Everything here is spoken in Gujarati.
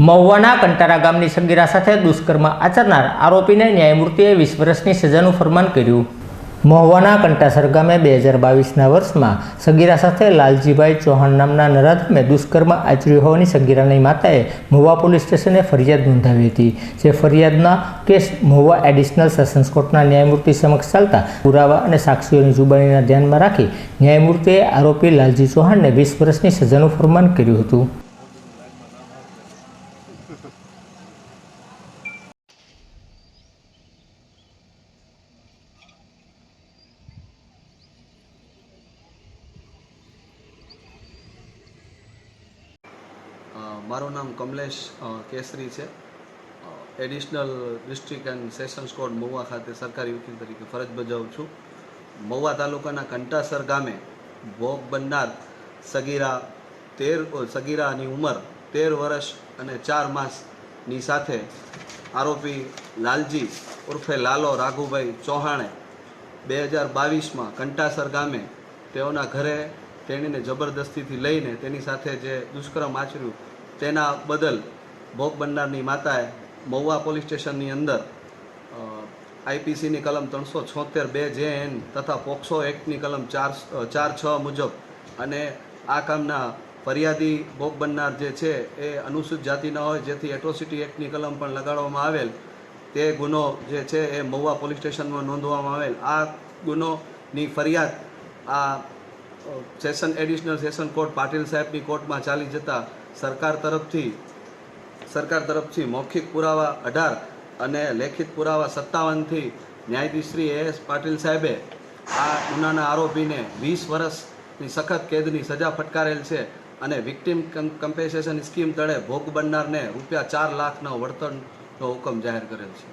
મહુવાના કંટારા ગામની સગીરા સાથે દુષ્કર્મ આચરનાર આરોપીને ન્યાયમૂર્તિએ 20 વર્ષની સજાનું ફરમાન કર્યું। મહુવાના કંટાસર ગામે 2022ના વર્ષમાં સગીરા સાથે લાલજીભાઈ ચૌહાણ નામના નરાધમે દુષ્કર્મ આચર્યું હોવાની સગીરાની માતાએ મહુવા પોલીસ સ્ટેશને ફરિયાદ નોંધાવી હતી। જે ફરિયાદના કેસ મહુવા એડિશનલ સેશન્સ કોર્ટના ન્યાયમૂર્તિ સમક્ષ ચાલતા પુરાવા અને સાક્ષીઓની જુબાનીના ધ્યાનમાં રાખી ન્યાયમૂર્તિએ આરોપી લાલજી ચૌહાણને 20 વર્ષની સજાનું ફરમાન કર્યું હતું। મારું નામ કમલેશ કેસરી છે। Additional district and sessions court Mahuva ખાતે સરકારી વકીલ તરીકે ફરજ બજાવું છું। મહુવા તાલુકાના કંટાસર ગામે ભોગ બનનાર સગીરાની ઉંમર 13 વર્ષ અને 4 માસની સાથે આરોપી લાલજી ઉર્ફે લાલો રાઘુભાઈ ચૌહાણે 2022માં કંટાસર ગામે તેઓના ઘરે તેણીને જબરદસ્તીથી લઈને તેની સાથે જે દુષ્કર્મ આચર્યું તેના બદલ ભોગ બનનારની માતાએ મહુવા પોલીસ સ્ટેશનની અંદર આઈપીસીની કલમ 376(2) JN તથા પોક્સો એક્ટની કલમ 4(6) મુજબ અને આ કામના ફરિયાદી ભોગ બનનાર જે છે એ અનુસૂચિત જાતિના હોય જેથી એટ્રોસિટી એક્ટની કલમ પણ લગાડવામાં આવેલ તે ગુનો જે છે એ મહુવા પોલીસ સ્ટેશનમાં નોંધવામાં આવેલ। આ ગુનોની ફરિયાદ આ એડિશનલ સેશન કોર્ટ પાટીલ સાહેબની કોર્ટમાં ચાલી જતા સરકાર તરફથી મૌખિક પુરાવા 18 અને લેખિત પુરાવા 57થી ન્યાયાધીશ શ્રી AS પાટીલ સાહેબે આ ગુનાના આરોપીને 20 વર્ષની સખત કેદની સજા ફટકારેલ છે અને વિક્ટિમ કમ્પેન્સેશન સ્કીમ તળે ભોગ બનનારને ₹4 લાખનો વળતરનો હુકમ જાહેર કરેલ છે।